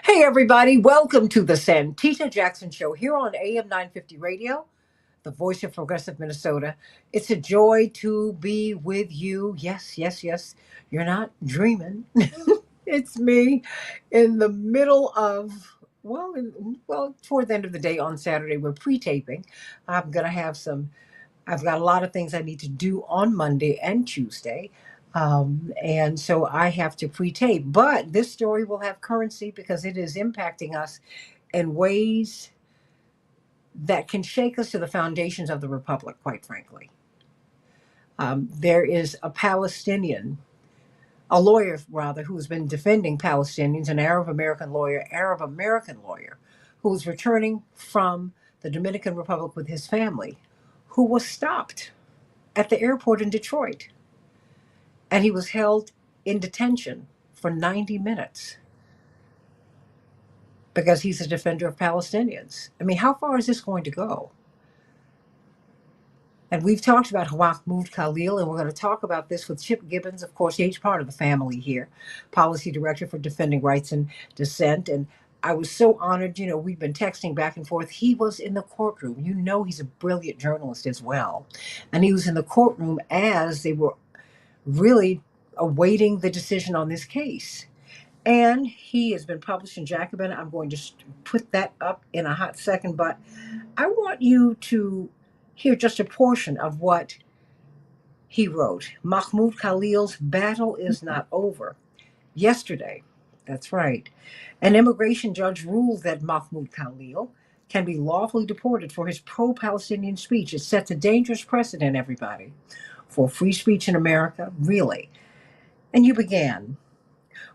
Hey, everybody. Welcome to the Santita Jackson Show here on AM 950 Radio, the voice of progressive Minnesota. It's a joy to be with you. Yes, yes, yes. You're not dreaming. It's me in the middle of, toward the end of the day on Saturday. We're pre taping. I'm going to have some I've got a lot of things I need to do on Monday and Tuesday. And so I have to pre tape. But this story will have currency because it is impacting us in ways that can shake us to the foundations of the Republic, quite frankly. There is a lawyer rather, who has been defending Palestinians, an Arab American lawyer, who was returning from the Dominican Republic with his family, who was stopped at the airport in Detroit. And he was held in detention for 90 minutes because he's a defender of Palestinians. I mean, how far is this going to go? And we've talked about Mahmoud Khalil, and we're going to talk about this with Chip Gibbons. Of course, he's part of the family here, Policy Director for Defending Rights and Dissent. And I was so honored. We've been texting back and forth. He was in the courtroom. He's a brilliant journalist as well. And he was in the courtroom as they were really awaiting the decision on this case. And he has been published in Jacobin. I'm going to put that up in a hot second, but I want you to hear just a portion of what he wrote. Mahmoud Khalil's battle is not over. Yesterday, that's right, an immigration judge ruled that Mahmoud Khalil can be lawfully deported for his pro-Palestinian speech. It sets a dangerous precedent, everybody, for free speech in America, really. And you began.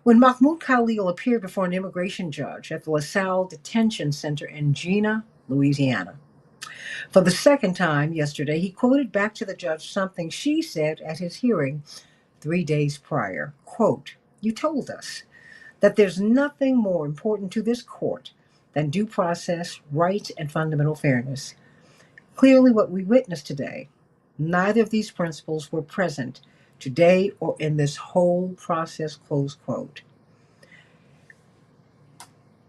When Mahmoud Khalil appeared before an immigration judge at the LaSalle Detention Center in Jena, Louisiana, for the second time yesterday, he quoted back to the judge something she said at his hearing 3 days prior. Quote, "You told us that there's nothing more important to this court than due process, rights, and fundamental fairness. Clearly, what we witnessed today, neither of these principles were present today or in this whole process," close quote.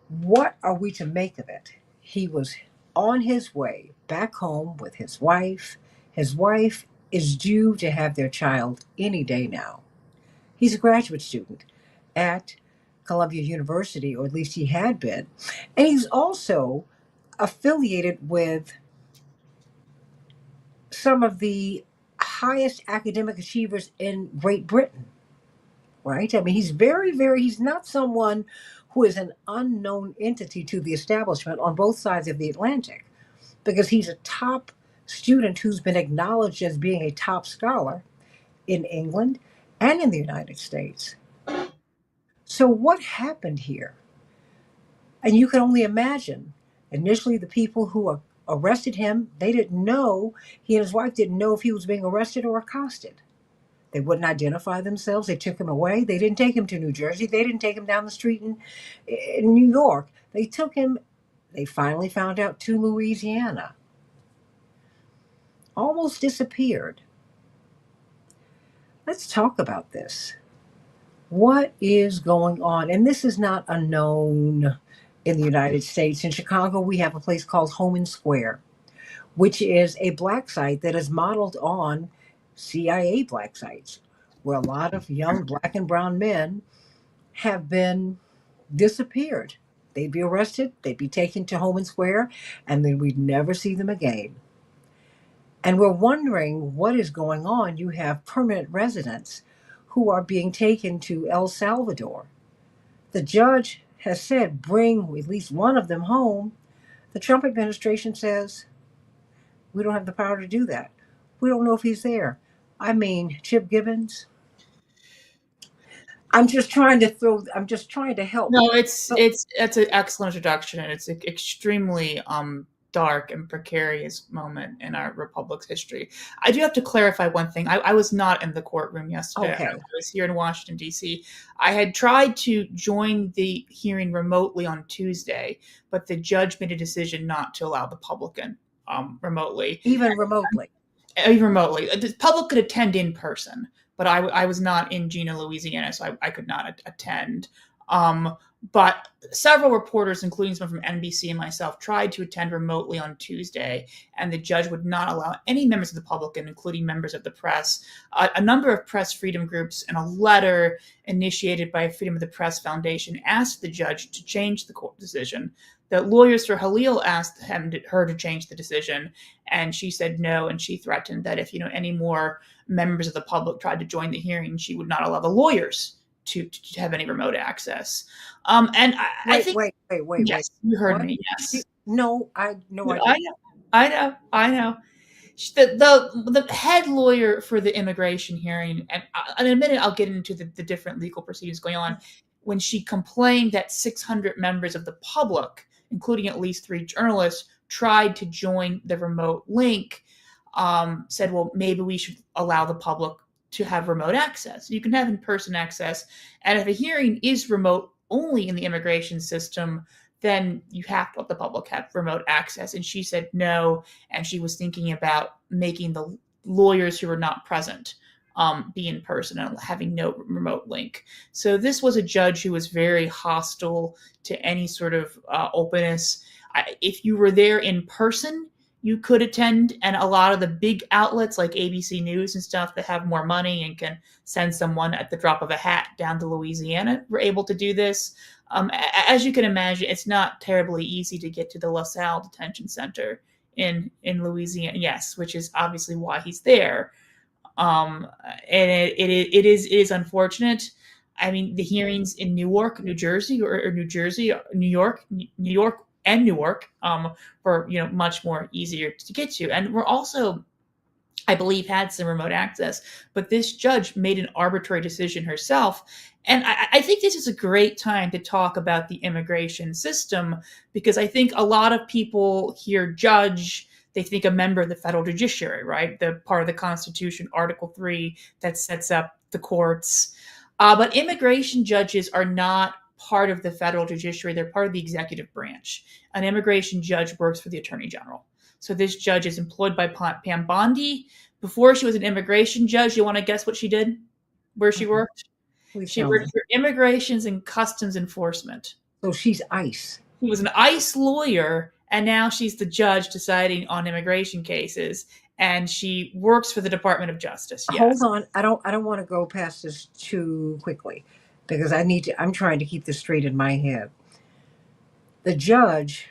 What are we to make of it? He was on his way back home with his wife. His wife is due to have their child any day now. He's a graduate student at Columbia University, or at least he had been. And he's also affiliated with some of the highest academic achievers in Great Britain, right? I mean, he's not someone who is an unknown entity to the establishment on both sides of the Atlantic, because he's a top student who's been acknowledged as being a top scholar in England and in the United States. So, what happened here? And you can only imagine. Initially, the people who arrested him, they didn't know, he and his wife didn't know if he was being arrested or accosted. They wouldn't identify themselves. They took him away. They didn't take him to New Jersey. They didn't take him down the street in New York. They took him, they finally found out, to Louisiana. Almost disappeared. Let's talk about this. What is going on? And this is not unknown in the United States. In Chicago, we have a place called Homan Square, which is a black site that is modeled on CIA black sites, where a lot of young black and brown men have been disappeared. They'd be arrested, they'd be taken to Homan Square, and then we'd never see them again. And we're wondering what is going on. You have permanent residents who are being taken to El Salvador. The judge has said, bring at least one of them home. The Trump administration says, we don't have the power to do that. We don't know if he's there. I mean, Chip Gibbons, I'm just trying to help. No, it's an excellent introduction, and it's an extremely dark and precarious moment in our republic's history. I do have to clarify one thing. I was not in the courtroom yesterday. Okay. I was here in Washington, D.C. I had tried to join the hearing remotely on Tuesday, but the judge made a decision not to allow the public in remotely. Even remotely. Even remotely. The public could attend in person, but I was not in Jena, Louisiana, so I could not attend. But several reporters, including some from NBC and myself, tried to attend remotely on Tuesday, and the judge would not allow any members of the public, and including members of the press. A number of press freedom groups and a letter initiated by Freedom of the Press Foundation asked the judge to change the court decision. The lawyers for Khalil asked her to change the decision, and she said no, and she threatened that if any more members of the public tried to join the hearing, she would not allow the lawyers to have any remote access. And I think, Wait. yes, you heard What? me. Yes, No, I I didn't. know, I know. The head lawyer for the immigration hearing, and in a minute I'll get into the different legal proceedings going on. When she complained that 600 members of the public, including at least 3 journalists, tried to join the remote link, said, well, maybe we should allow the public to have remote access. You can have in-person access, and if a hearing is remote only in the immigration system, then you have to let the public have remote access. And she said no, and she was thinking about making the lawyers who were not present be in person and having no remote link. So this was a judge who was very hostile to any sort of openness. If you were there in person, you could attend, and a lot of the big outlets like ABC News and stuff that have more money and can send someone at the drop of a hat down to Louisiana were able to do this. As you can imagine, it's not terribly easy to get to the LaSalle Detention Center in Louisiana. Yes, which is obviously why he's there. And it is unfortunate. I mean, the hearings in Newark, New Jersey, or New Jersey, New York, and Newark were much more easier to get to, and we're also, I believe, had some remote access. But this judge made an arbitrary decision herself. And I think this is a great time to talk about the immigration system, because I think a lot of people hear judge, they think a member of the federal judiciary, right? The part of the Constitution, Article 3, that sets up the courts. But immigration judges are not part of the federal judiciary. They're part of the executive branch. An immigration judge works for the attorney general. So this judge is employed by Pam Bondi. Before she was an immigration judge, you want to guess what she did? Where she worked? Please She tell worked me. for Immigrations and Customs Enforcement. So she's ICE. She was an ICE lawyer, and now she's the judge deciding on immigration cases. And she works for the Department of Justice. Yes. Hold on. I don't want to go past this too quickly because I'm trying to keep this straight in my head. The judge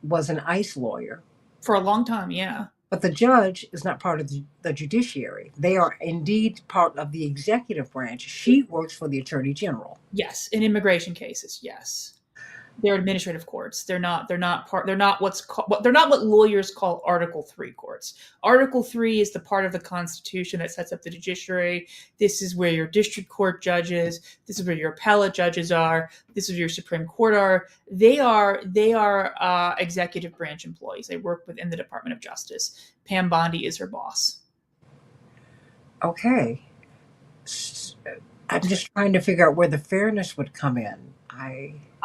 was an ICE lawyer, For a long time, yeah. but the judge is not part of the judiciary. They are indeed part of the executive branch. She works for the attorney general. Yes, in immigration cases, yes. They're administrative courts. They're not what lawyers call Article 3 courts. Article 3 is the part of the Constitution that sets up the judiciary. This is where your district court judges, this is where your appellate judges are, this is where your Supreme Court are. They are executive branch employees. They work within the Department of Justice. Pam Bondi is her boss. Okay. I'm just trying to figure out where the fairness would come in.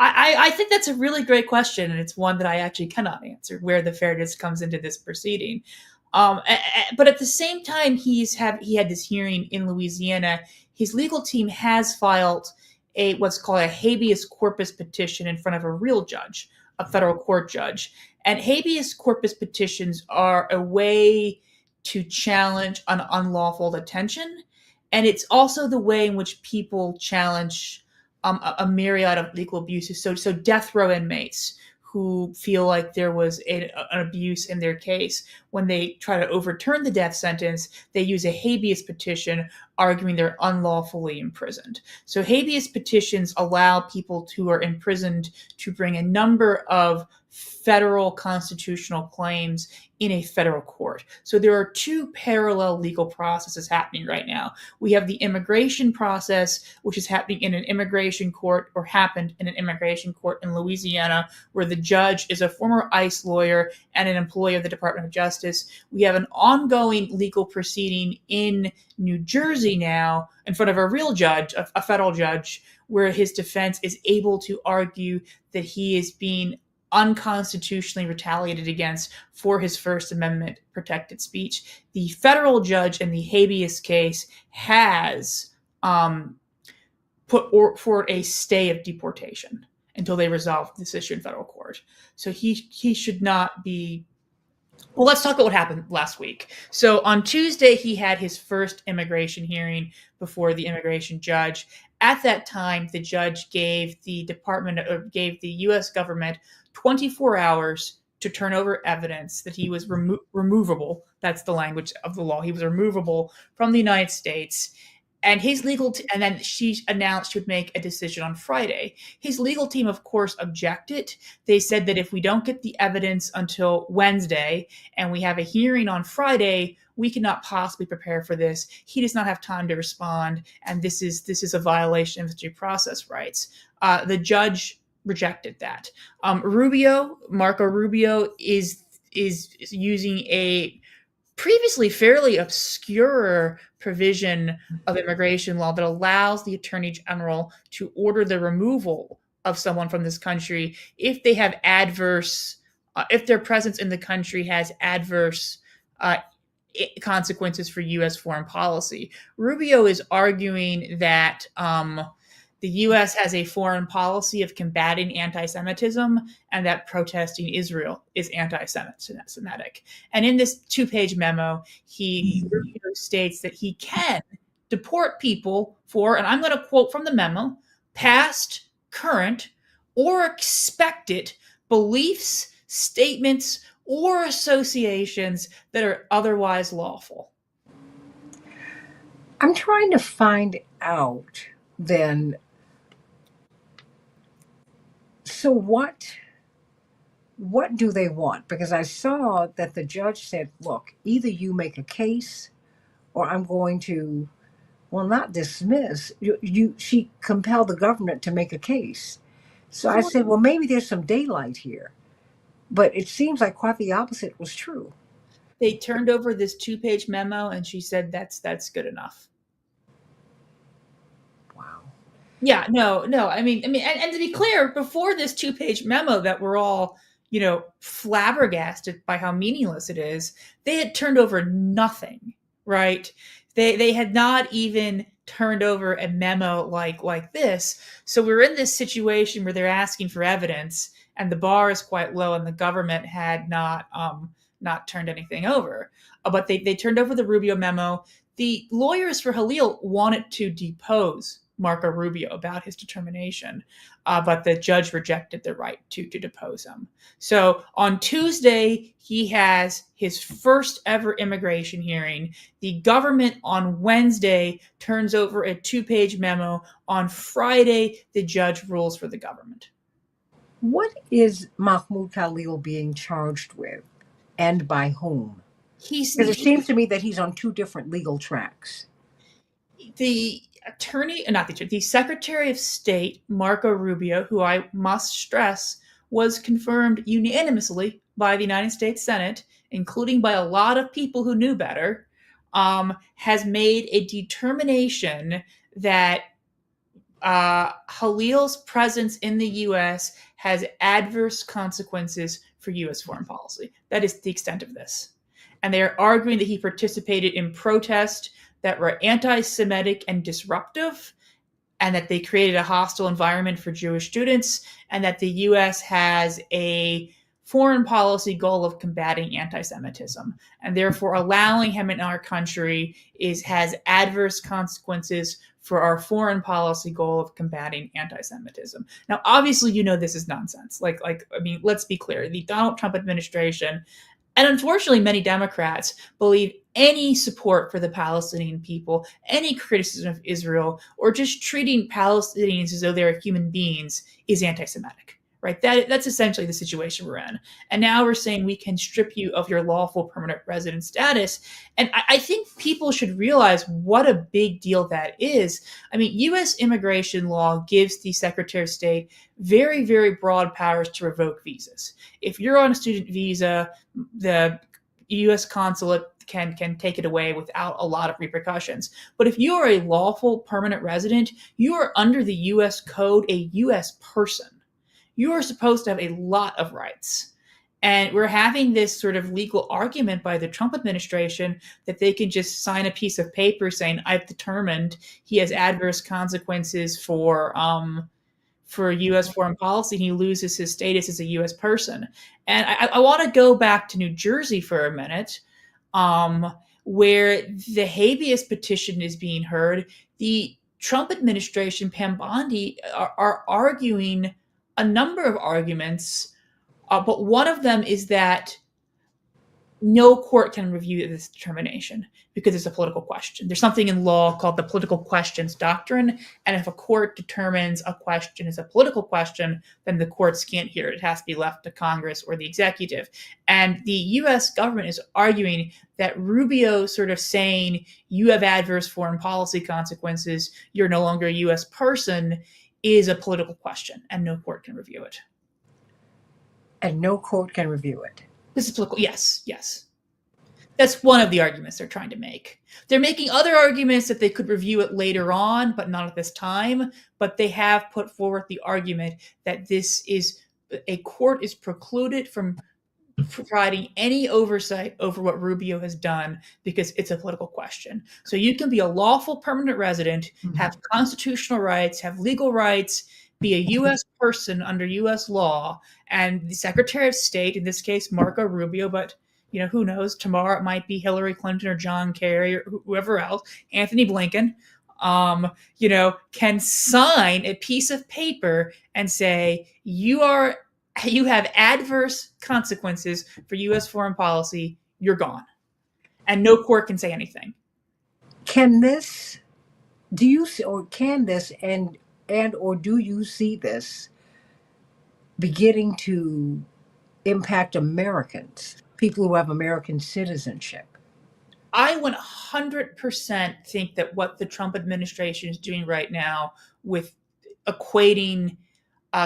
I think that's a really great question, and it's one that I actually cannot answer, where the fairness comes into this proceeding. But at the same time, he had this hearing in Louisiana. His legal team has filed what's called a habeas corpus petition in front of a real judge, a federal court judge. And habeas corpus petitions are a way to challenge an unlawful detention, and it's also the way in which people challenge a myriad of legal abuses. So death row inmates who feel like there was an abuse in their case, when they try to overturn the death sentence, they use a habeas petition arguing they're unlawfully imprisoned. So habeas petitions allow people who are imprisoned to bring a number of federal constitutional claims in a federal court. So there are 2 parallel legal processes happening right now. We have the immigration process, which is happening in an immigration court, or happened in an immigration court in Louisiana, where the judge is a former ICE lawyer and an employee of the Department of Justice. We have an ongoing legal proceeding in New Jersey now in front of a real judge, a federal judge, where his defense is able to argue that he is being unconstitutionally retaliated against for his First Amendment protected speech. The federal judge in the habeas case has forward a stay of deportation until they resolve this issue in federal court. So he should not be. Well, let's talk about what happened last week. So on Tuesday, he had his first immigration hearing before the immigration judge. At that time, the judge gave gave the U.S. government 24 hours to turn over evidence that he was removable. That's the language of the law. He was removable from the United States. And and then she announced she would make a decision on Friday. His legal team, of course, objected. They said that if we don't get the evidence until Wednesday and we have a hearing on Friday, we cannot possibly prepare for this. He does not have time to respond, and this is a violation of his due process rights. The judge rejected that. Marco Rubio, is using a previously fairly obscure provision of immigration law that allows the attorney general to order the removal of someone from this country if they have if their presence in the country has adverse consequences for U.S. foreign policy. Rubio is arguing that the U.S. has a foreign policy of combating anti-Semitism and that protesting Israel is anti-Semitic. And in this two-page memo, Rubio states that he can deport people for, and I'm going to quote from the memo, past, current, or expected beliefs, statements, or associations that are otherwise lawful. I'm trying to find out then, so what do they want? Because I saw that the judge said, look, either you make a case or I'm going to, well, not dismiss. She compelled the government to make a case. So I said, well, maybe there's some daylight here. But it seems like quite the opposite was true. They turned over this two-page memo and she said that's good enough. Wow. Yeah, no. I mean, and to be clear, before this two-page memo that we're all, flabbergasted by how meaningless it is, they had turned over nothing, right? They had not even turned over a memo like this. So we're in this situation where they're asking for evidence, and the bar is quite low, and the government had not turned anything over. But they turned over the Rubio memo. The lawyers for Khalil wanted to depose Marco Rubio about his determination, but the judge rejected the right to depose him. So on Tuesday, he has his first ever immigration hearing. The government on Wednesday turns over a two-page memo. On Friday, the judge rules for the government. What is Mahmoud Khalil being charged with, and by whom? Because it seems to me that he's on two different legal tracks. The Secretary of State, Marco Rubio, who I must stress was confirmed unanimously by the United States Senate, including by a lot of people who knew better, has made a determination that Khalil's presence in the U.S. has adverse consequences for U.S. foreign policy. That is the extent of this. And they are arguing that he participated in protests that were anti-Semitic and disruptive, and that they created a hostile environment for Jewish students, and that the U.S. has a foreign policy goal of combating anti-Semitism, and therefore allowing him in our country has adverse consequences for our foreign policy goal of combating anti-Semitism. Now, obviously, this is nonsense. Let's be clear. The Donald Trump administration, and unfortunately, many Democrats believe any support for the Palestinian people, any criticism of Israel, or just treating Palestinians as though they're human beings is anti-Semitic, right? That's essentially the situation we're in. And now we're saying we can strip you of your lawful permanent resident status. And I think people should realize what a big deal that is. U.S. immigration law gives the Secretary of State very, very broad powers to revoke visas. If you're on a student visa, the U.S. consulate can take it away without a lot of repercussions. But if you are a lawful permanent resident, you are under the U.S. code a U.S. person. You are supposed to have a lot of rights. And we're having this sort of legal argument by the Trump administration that they can just sign a piece of paper saying, I've determined he has adverse consequences for U.S. foreign policy, and he loses his status as a U.S. person. And I want to go back to New Jersey for a minute, where the habeas petition is being heard. The Trump administration, Pam Bondi, are arguing a number of arguments, but one of them is that no court can review this determination because it's a political question. There's something in law called the political questions doctrine. And if a court determines a question is a political question, then the courts can't hear it. It has to be left to Congress or the executive. And the US government is arguing that Rubio sort of saying you have adverse foreign policy consequences, you're no longer a US person, is a political question and no court can review it. And no court can review it. This is political. Yes, yes. That's one of the arguments they're trying to make. They're making other arguments that they could review it later on, but not at this time. But they have put forward the argument that this is a court is precluded from providing any oversight over what Rubio has done because it's a political question. So you can be a lawful permanent resident, have constitutional rights, have legal rights, be a U.S. person under U.S. law, and the Secretary of State, in this case, Marco Rubio, but who knows? Tomorrow it might be Hillary Clinton or John Kerry or whoever else, Anthony Blinken, can sign a piece of paper and say you have adverse consequences for U.S. foreign policy. You're gone, and no court can say anything. Can this? Do you see, or can this or do you see this beginning to impact Americans, people who have American citizenship? I 100% think that what the Trump administration is doing right now with equating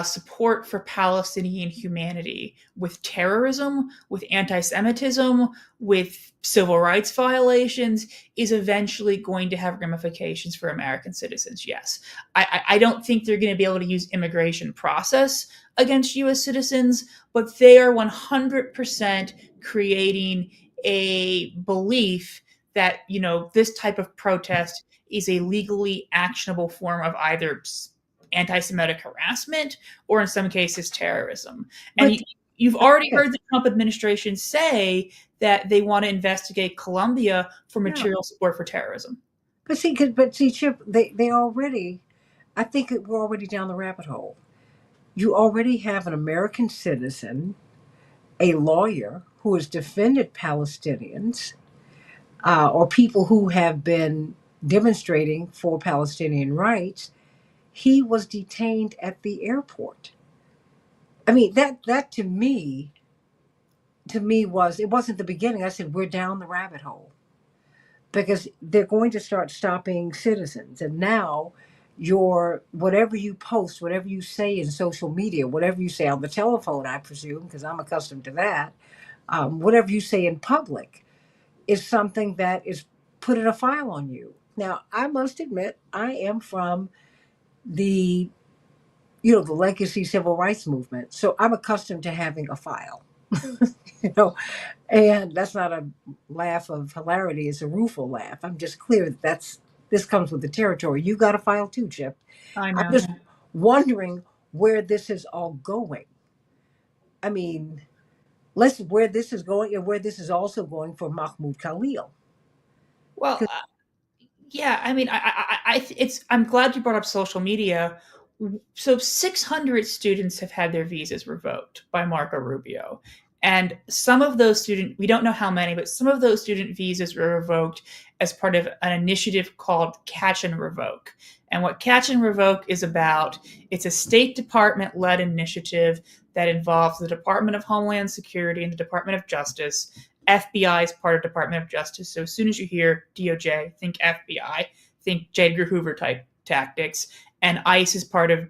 support for Palestinian humanity with terrorism, with anti-Semitism, with civil rights violations is eventually going to have ramifications for American citizens. Yes. I don't think they're going to be able to use immigration process against U.S. citizens, but they are 100% creating a belief that, this type of protest is a legally actionable form of either anti-Semitic harassment or in some cases terrorism. And you've already heard the Trump administration say that they want to investigate Colombia for material support for terrorism. But see, Chip, they already, I think we're already down the rabbit hole. You already have an American citizen, a lawyer who has defended Palestinians or people who have been demonstrating for Palestinian rights. He was detained at the airport. I mean, that to me was, it wasn't the beginning. I said, we're down the rabbit hole because they're going to start stopping citizens. And now whatever you post, whatever you say in social media, whatever you say on the telephone, I presume, because I'm accustomed to that, whatever you say in public is something that is put in a file on you. Now, I must admit, I am from the legacy civil rights movement. So I'm accustomed to having a file, and that's not a laugh of hilarity. It's a rueful laugh. I'm just clear this comes with the territory. You got a file too, Chip. I know. I'm just wondering where this is all going. I mean, where this is going and where this is also going for Mahmoud Khalil. Well, yeah, I mean, I'm glad you brought up social media. So 600 students have had their visas revoked by Marco Rubio. And some of those we don't know how many, but some of those student visas were revoked as part of an initiative called Catch and Revoke. And what Catch and Revoke is about, it's a State Department-led initiative that involves the Department of Homeland Security and the Department of Justice. FBI is part of Department of Justice. So as soon as you hear DOJ, think FBI, think J. Edgar Hoover type tactics. And ICE is part of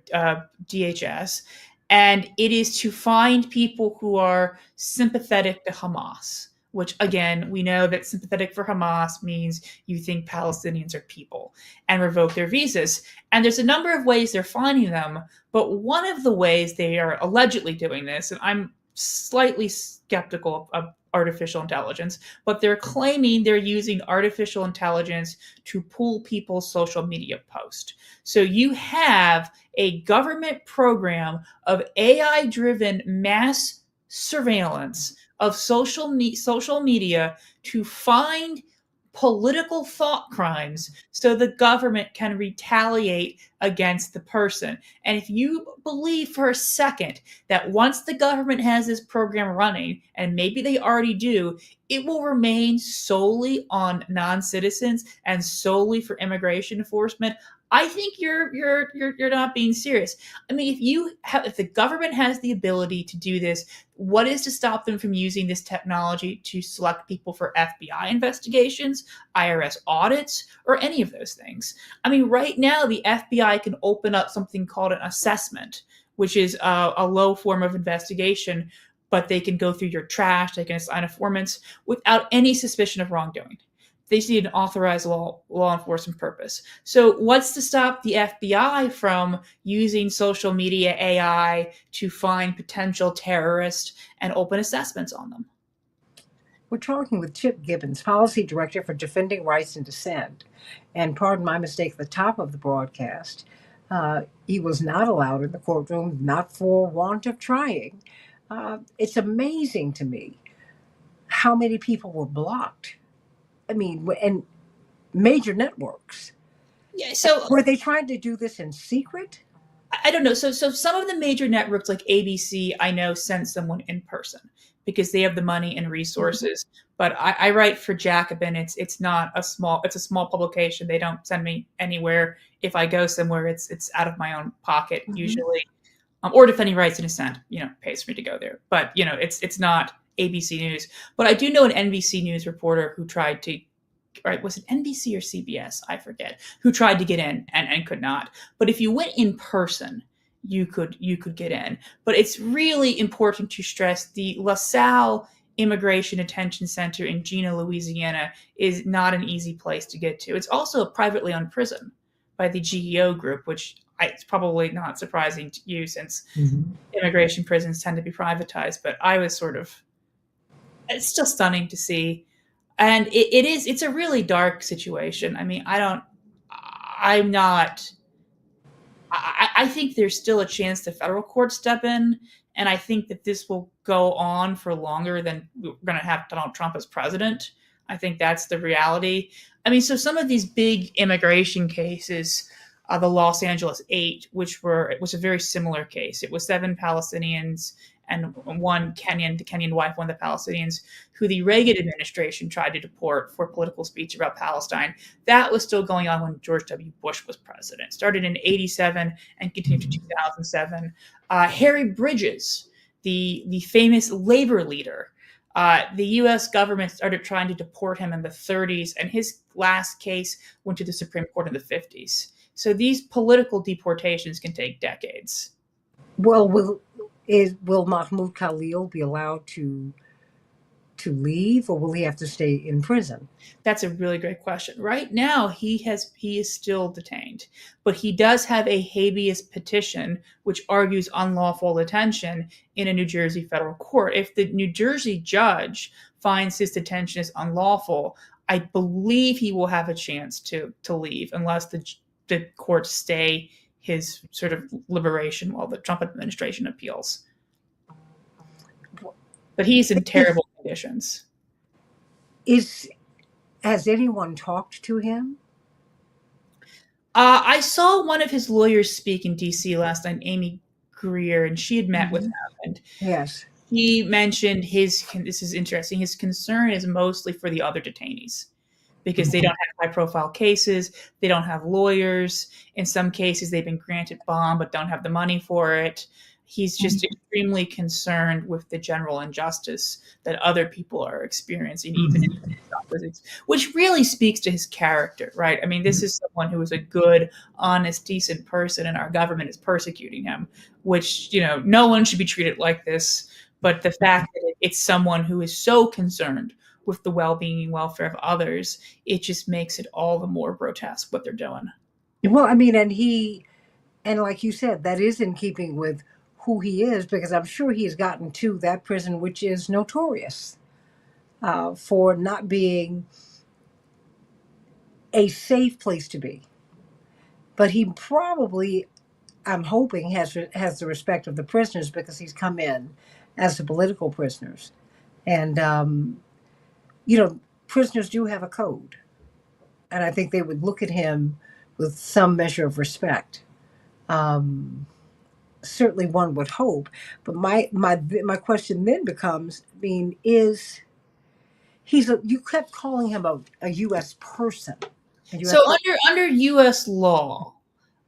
DHS. And it is to find people who are sympathetic to Hamas, which, again, we know that sympathetic for Hamas means you think Palestinians are people, and revoke their visas. And there's a number of ways they're finding them, but one of the ways they are allegedly doing this, and I'm slightly skeptical of artificial intelligence, but they're claiming they're using artificial intelligence to pull people's social media posts. So you have a government program of AI driven mass surveillance of social media to find political thought crimes so the government can retaliate against the person. And if you believe for a second that once the government has this program running, and maybe they already do, it will remain solely on non-citizens and solely for immigration enforcement, I think you're not being serious. I mean, if the government has the ability to do this, what is to stop them from using this technology to select people for FBI investigations, IRS audits, or any of those things? I mean, right now the FBI can open up something called an assessment, which is a low form of investigation, but they can go through your trash, they can assign informants without any suspicion of wrongdoing. They just need an authorized law enforcement purpose. So what's to stop the FBI from using social media AI to find potential terrorists and open assessments on them? We're talking with Chip Gibbons, Policy Director for Defending Rights and Dissent. And pardon my mistake at the top of the broadcast, he was not allowed in the courtroom, not for want of trying. It's amazing to me how many people were blocked. I mean, and major networks. Yeah, so Were they trying to do this in secret? I don't know. So some of the major networks like ABC, I know, send someone in person because they have the money and resources. But I write for Jacobin. It's not a small. It's a small publication. They don't send me anywhere. If I go somewhere, it's out of my own pocket usually. Or Defending Rights and Dissent, pays for me to go there. But it's not ABC News. But I do know an NBC News reporter who tried to, right, was it NBC or CBS? I forget, who tried to get in and could not. But if you went in person, you could get in. But it's really important to stress the LaSalle Immigration Detention Center in Jena, Louisiana is not an easy place to get to. It's also a privately owned prison by the GEO group, which it's probably not surprising to you since immigration prisons tend to be privatized. But I was it's still stunning to see. And it's a really dark situation. I mean, I think there's still a chance the federal courts step in. And I think that this will go on for longer than we're going to have Donald Trump as president. I think that's the reality. I mean, so some of these big immigration cases, the Los Angeles 8, it was a very similar case. It was 7 Palestinians and one Kenyan, the Kenyan wife, one of the Palestinians, who the Reagan administration tried to deport for political speech about Palestine. That was still going on when George W. Bush was president. It started in 87 and continued to 2007. Harry Bridges, the famous labor leader, the U.S. government started trying to deport him in the 30s, and his last case went to the Supreme Court in the 50s. So these political deportations can take decades. Well, will Mahmoud Khalil be allowed to leave, or will he have to stay in prison? That's a really great question. Right now, he is still detained, but he does have a habeas petition which argues unlawful detention in a New Jersey federal court. If the New Jersey judge finds his detention is unlawful, I believe he will have a chance to leave unless the courts stay his sort of liberation while the Trump administration appeals. But he's in terrible conditions. Has anyone talked to him? I saw one of his lawyers speak in D.C. last night, Amy Greer, and she had met with him. And Yes. he mentioned this is interesting, his concern is mostly for the other detainees because they don't have high-profile cases. They don't have lawyers. In some cases, they've been granted bond but don't have the money for it. He's just extremely concerned with the general injustice that other people are experiencing, even in opposites, which really speaks to his character, right? I mean, this is someone who is a good, honest, decent person, and our government is persecuting him, which, no one should be treated like this. But the fact that it's someone who is so concerned with the well-being and welfare of others, it just makes it all the more grotesque what they're doing. Well, I mean, and like you said, that is in keeping with who he is, because I'm sure he's gotten to that prison, which is notorious for not being a safe place to be. But he probably, I'm hoping, has the respect of the prisoners because he's come in as the political prisoners. And, prisoners do have a code. And I think they would look at him with some measure of respect. Certainly one would hope. But my question then becomes, I mean, you kept calling him a U.S. person. So under U.S. law,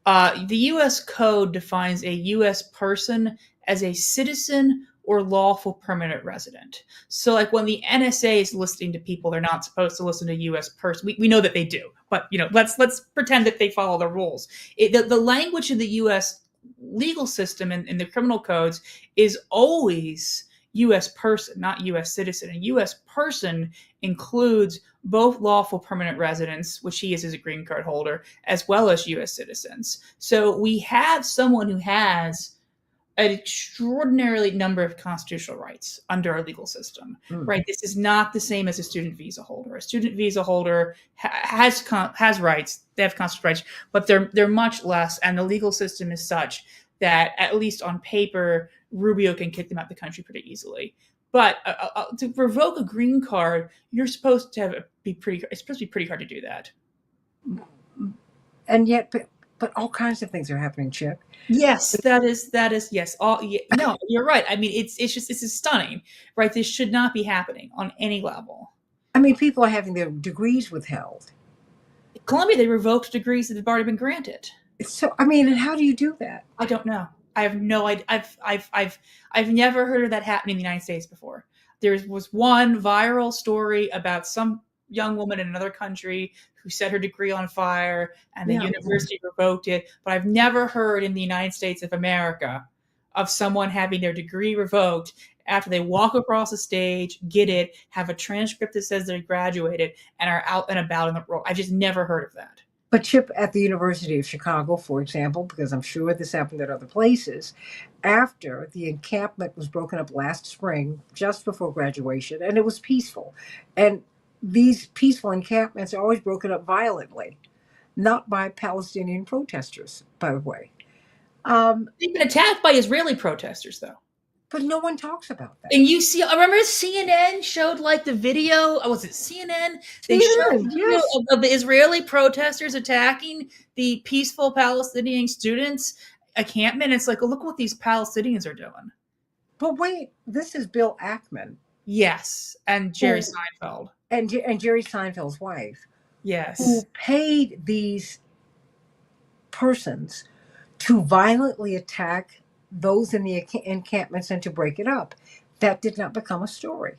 the U.S. Code defines a U.S. person as a citizen or lawful permanent resident. So, like when the NSA is listening to people, they're not supposed to listen to U.S. person. We know that they do, but let's pretend that they follow the rules. The language of the U.S. legal system and the criminal codes is always U.S. person, not U.S. citizen. A U.S. person includes both lawful permanent residents, which he is as a green card holder, as well as U.S. citizens. So we have someone who has an extraordinary number of constitutional rights under our legal system, right? This is not the same as a student visa holder. A student visa holder has rights; they have constitutional rights, but they're much less. And the legal system is such that, at least on paper, Rubio can kick them out of the country pretty easily. But to revoke a green card, you're supposed to it's supposed to be pretty hard to do that. And yet, but all kinds of things are happening, Chip. Yes, that is yes. No, you're right. I mean, this is stunning, right? This should not be happening on any level. I mean, people are having their degrees withheld. In Colombia, they revoked degrees that have already been granted. So, I mean, and how do you do that? I don't know. I have no idea. I've never heard of that happening in the United States before. There was one viral story about some young woman in another country who set her degree on fire and the university revoked it. But I've never heard in the United States of America of someone having their degree revoked after they walk across the stage, get it, have a transcript that says they graduated, and are out and about in the world. I've just never heard of that. But Chip, at the University of Chicago, for example, because I'm sure this happened at other places, after the encampment was broken up last spring, just before graduation, and it was peaceful. And these peaceful encampments are always broken up violently, not by Palestinian protesters, by the way. They've been attacked by Israeli protesters, though. But no one talks about that. And I remember CNN showed like the video. Was it CNN? They showed video of the Israeli protesters attacking the peaceful Palestinian students' encampment. It's like, look what these Palestinians are doing. But wait, this is Bill Ackman. Yes, and Jerry Seinfeld. And Jerry Seinfeld's wife. Yes. Who paid these persons to violently attack those in the encampments and to break it up. That did not become a story.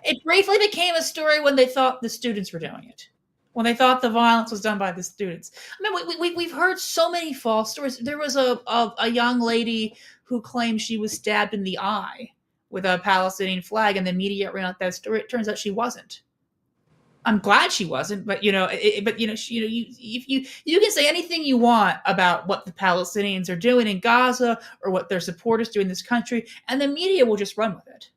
It briefly became a story when they thought the students were doing it. When they thought the violence was done by the students. I mean, we've heard so many false stories. There was a young lady who claimed she was stabbed in the eye with a Palestinian flag, and the media ran out that story. It turns out she wasn't. I'm glad she wasn't, but you can say anything you want about what the Palestinians are doing in Gaza or what their supporters do in this country, and the media will just run with it.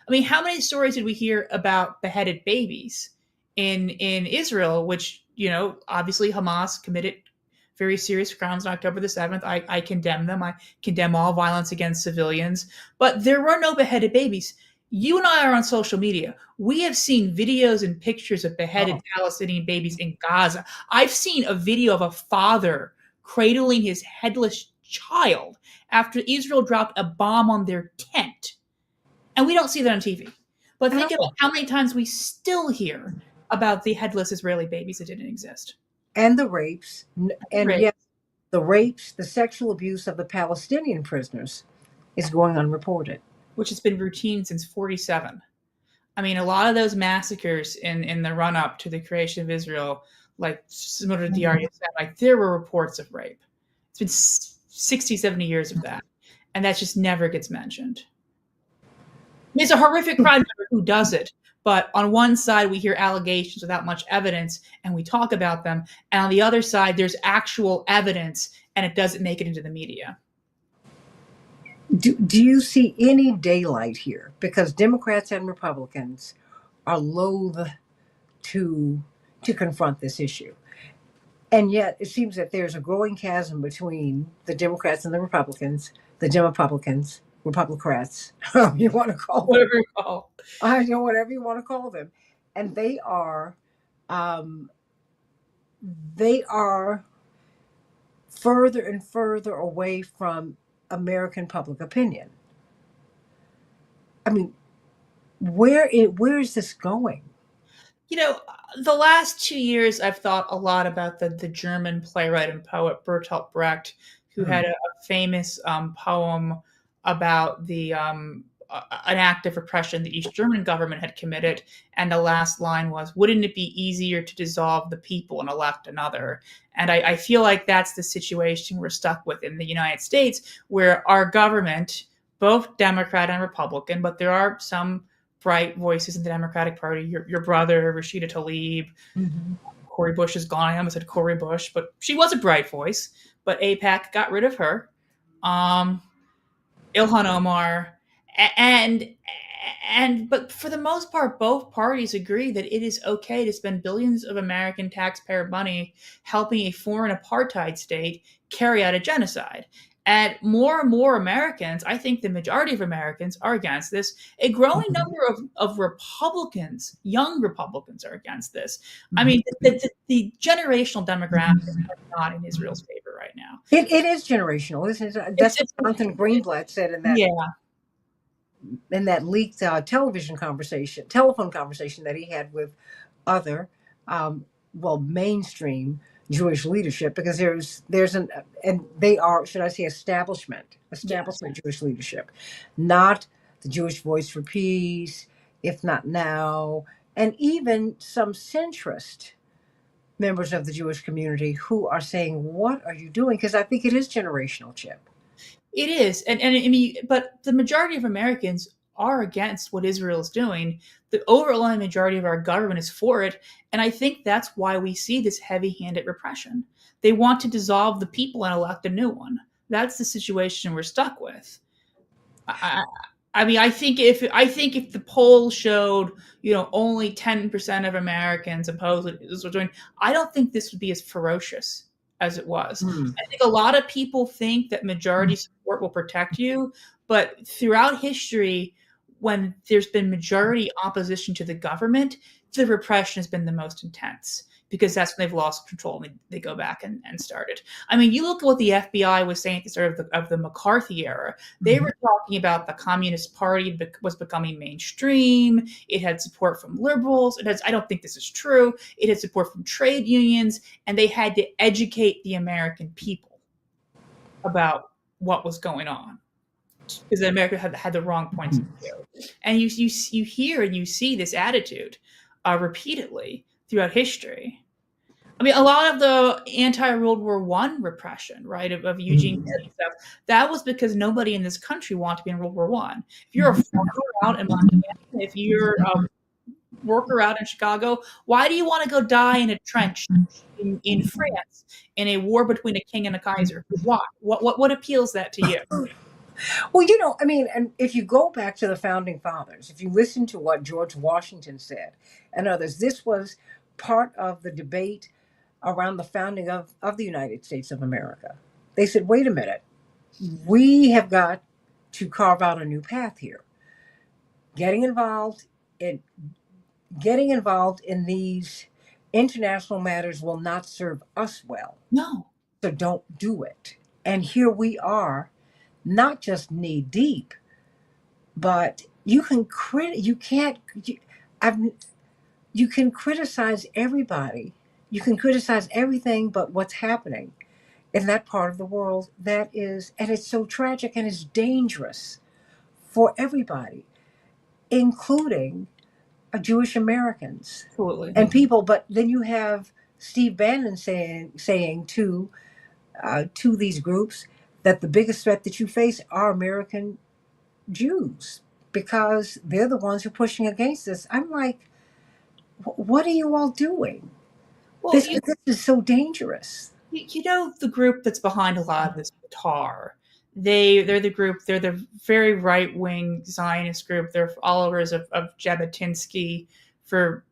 I mean, how many stories did we hear about beheaded babies in Israel, which, obviously Hamas committed very serious crimes on October the 7th. I condemn them. I condemn all violence against civilians. But there were no beheaded babies. You and I are on social media. We have seen videos and pictures of beheaded Palestinian babies in Gaza. I've seen a video of a father cradling his headless child after Israel dropped a bomb on their tent. And we don't see that on TV. But think about how many times we still hear about the headless Israeli babies that didn't exist. And the rapes. Yes, the rapes, the sexual abuse of the Palestinian prisoners is going unreported. Which has been routine since 1947. I mean, a lot of those massacres in the run-up to the creation of Israel, like similar to Diyar Yassin, like there were reports of rape. It's been 60, 70 years of that. And that just never gets mentioned. It's a horrific crime, no matter who does it. But on one side, we hear allegations without much evidence, and we talk about them. And on the other side, there's actual evidence, and it doesn't make it into the media. Do you see any daylight here? Because Democrats and Republicans are loath to confront this issue. And yet it seems that there's a growing chasm between the Democrats and the Republicans, the Demopublicans, Republicrats, however you want to call them. Whatever you call. I know whatever you want to call them. And um, they are further and further away from American public opinion. I mean, where is this going? You know, the last 2 years, I've thought a lot about the German playwright and poet Bertolt Brecht, who Hmm. had a famous poem about an act of repression the East German government had committed, and the last line was, "Wouldn't it be easier to dissolve the people and elect another?" And I feel like that's the situation we're stuck with in the United States, where our government, both Democrat and Republican, but there are some bright voices in the Democratic Party. Your brother, Rashida Tlaib, Mm-hmm. Cori Bush is gone. I almost said Cori Bush, but she was a bright voice. But APAC got rid of her. Um, Ilhan Omar, and but for the most part, both parties agree that it is okay to spend billions of American taxpayer money helping a foreign apartheid state carry out a genocide. And more Americans, I think the majority of Americans, are against this. A growing Mm-hmm. number of Republicans, young Republicans, are against this. I Mm-hmm. mean, the generational demographics are not in Israel's favor right now. It is generational, isn't it? That's It's what Jonathan Greenblatt said yeah, in that leaked telephone conversation that he had with other, mainstream Jewish leadership. Because there's an and they are, should I say, yes. establishment Jewish leadership, not the Jewish Voice for Peace, if not now, and even some centrist members of the Jewish community who are saying, "What are you doing?" Because I think it is generational, Chip. It is, and I mean, but the majority of Americans are against what Israel is doing. The overwhelming majority of our government is for it, and I think that's why we see this heavy-handed repression. They want to dissolve the people and elect a new one. That's the situation we're stuck with. I, I mean, I think if the poll showed, only 10% of Americans oppose what this was doing, I don't think this would be as ferocious as it was. Hmm. I think a lot of people think that majority support will protect you, but throughout history, when there's been majority opposition to the government, the repression has been the most intense because that's when they've lost control and they go back and start it. I mean, you look at what the FBI was saying at the start of the McCarthy era. They Mhm. were talking about the Communist Party was becoming mainstream. It had support from liberals. I don't think this is true. It had support from trade unions, and they had to educate the American people about what was going on because America had the wrong points of view. And you hear and you see this attitude repeatedly throughout history. I mean, a lot of the anti-World War One repression, right, of Eugene Mhm. Debs and stuff, that was because nobody in this country wanted to be in World War One. If you're a Mhm. farmer out in Montana, if you're a worker out in Chicago, why do you want to go die in a trench in France in a war between a king and a kaiser? Why? What appeals that to you? Well, I mean, and if you go back to the founding fathers, if you listen to what George Washington said and others, this was part of the debate around the founding of the United States of America. They said, wait a minute, we have got to carve out a new path here. Getting involved in getting involved in these international matters will not serve us well. No. So don't do it. And here we are, not just knee deep, but you can't I've you can criticize everybody. You can criticize everything but what's happening in that part of the world, and it's so tragic and it's dangerous for everybody, including Jewish Americans Absolutely. and people. But then you have Steve Bannon saying to these groups that the biggest threat that you face are American Jews because they're the ones who are pushing against this. I'm like, what are you all doing? Well, This is so dangerous. you know the group that's behind a lot of this Qatar. They're the group. They're the very right wing Zionist group. They're followers of Jabotinsky. For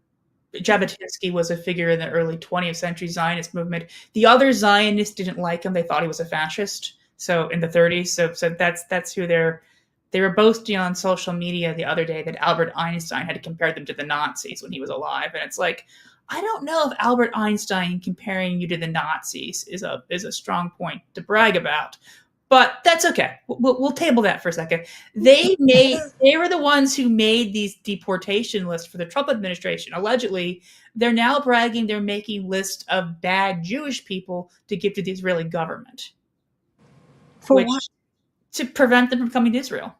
Jabotinsky was a figure in the early 20th century Zionist movement. The other Zionists didn't like him. They thought he was a fascist. So in the 30s, so that's who they were boasting on social media the other day that Albert Einstein had compared them to the Nazis when he was alive, and it's like, I don't know if Albert Einstein comparing you to the Nazis is a strong point to brag about, but that's okay. We'll table that for a second. They were the ones who made these deportation lists for the Trump administration. Allegedly, they're now bragging they're making lists of bad Jewish people to give to the Israeli government, For what? which to prevent them from coming to Israel.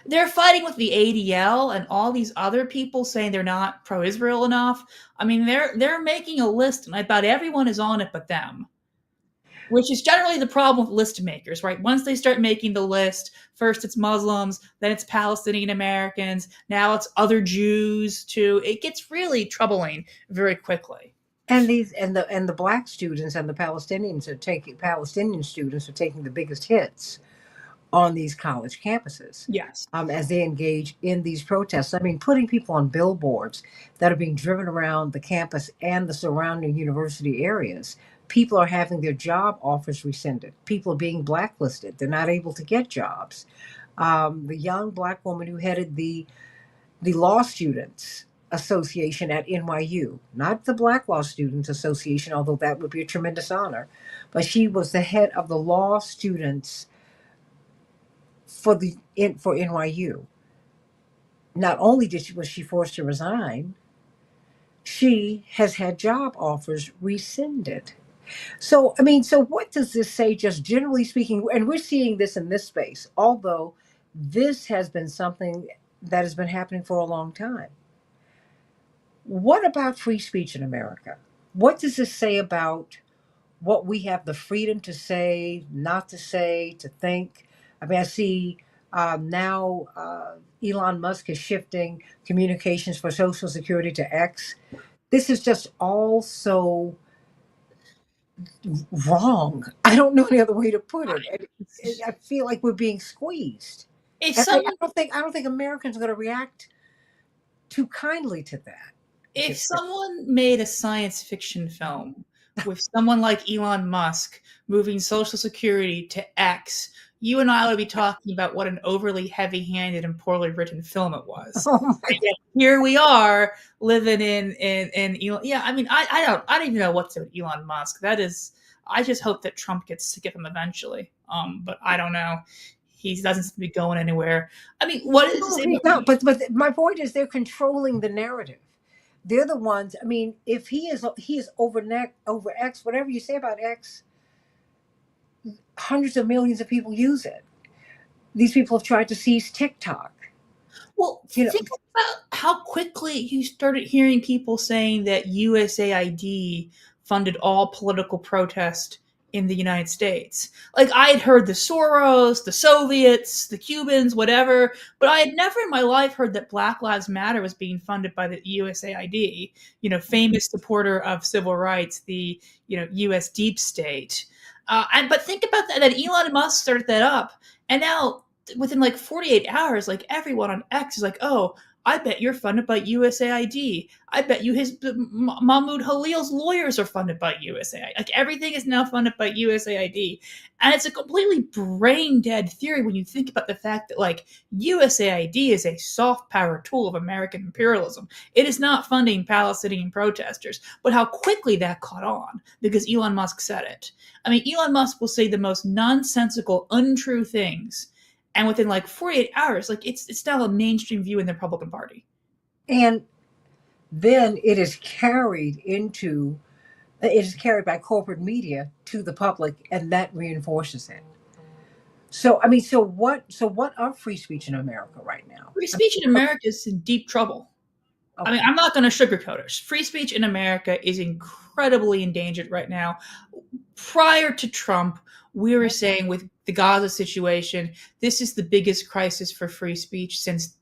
They're fighting with the ADL and all these other people saying they're not pro-Israel enough. I mean, they're making a list, and about everyone is on it but them, which is generally the problem with list makers, right? Once they start making the list, first it's Muslims, then it's Palestinian Americans, now it's other Jews too. It gets really troubling very quickly. And the black students and the Palestinian students are taking the biggest hits on these college campuses, Yes. as they engage in these protests. I mean, putting people on billboards that are being driven around the campus and the surrounding university areas. People are having their job offers rescinded. People are being blacklisted. They're not able to get jobs. The young black woman who headed the law students association at NYU, not the Black Law Students Association, although that would be a tremendous honor, but she was the head of the law students for NYU. Not only was she forced to resign, she has had job offers rescinded. So I mean, so what does this say, just generally speaking? And we're seeing this in this space, although this has been something that has been happening for a long time. What about free speech in America? What does this say about what we have the freedom to say, to think? I mean, I see now Elon Musk is shifting communications for Social Security to X. This is just all so wrong. I don't know any other way to put it. I feel like we're being squeezed, If and someone I don't think Americans are going to react too kindly to that. if someone made a science fiction film with someone like Elon Musk moving Social Security to X, you and I would be talking about what an overly heavy-handed and poorly written film it was. Oh my! And yet here we are living in Elon. Yeah, I mean, I don't even know what to say with Elon Musk. That is, I just hope that Trump gets sick of him eventually. But I don't know. He doesn't seem to be going anywhere. I mean, what is No, this? he's not. But my point is, they're controlling the narrative. They're the ones. I mean, if he is over X, whatever you say about X, hundreds of millions of people use it. These people have tried to seize TikTok. Well, You know, think about how quickly you started hearing people saying that USAID funded all political protest in the United States. Like, I had heard the Soros, the Soviets, the Cubans, whatever, but I had never in my life heard that Black Lives Matter was being funded by the USAID, famous supporter of civil rights, the, US deep state. But think about that Elon Musk started that up, and now within like 48 hours, like everyone on X is like, oh, I bet you're funded by USAID. I bet you Mahmoud Khalil's lawyers are funded by USAID. Like everything is now funded by USAID. And it's a completely brain dead theory when you think about the fact that like USAID is a soft power tool of American imperialism. It is not funding Palestinian protesters, but how quickly that caught on because Elon Musk said it. I mean, Elon Musk will say the most nonsensical, untrue things, and within like 48 hours, like it's now a mainstream view in the Republican Party. and then it is carried by corporate media to the public, and that reinforces it. So I mean, so what are free speech in America right now? Free speech in America is in deep trouble. I mean, Okay. I'm not going to sugarcoat it. Free speech in America is incredibly endangered right now. Prior to Trump, we were saying with the Gaza situation, this is the biggest crisis for free speech since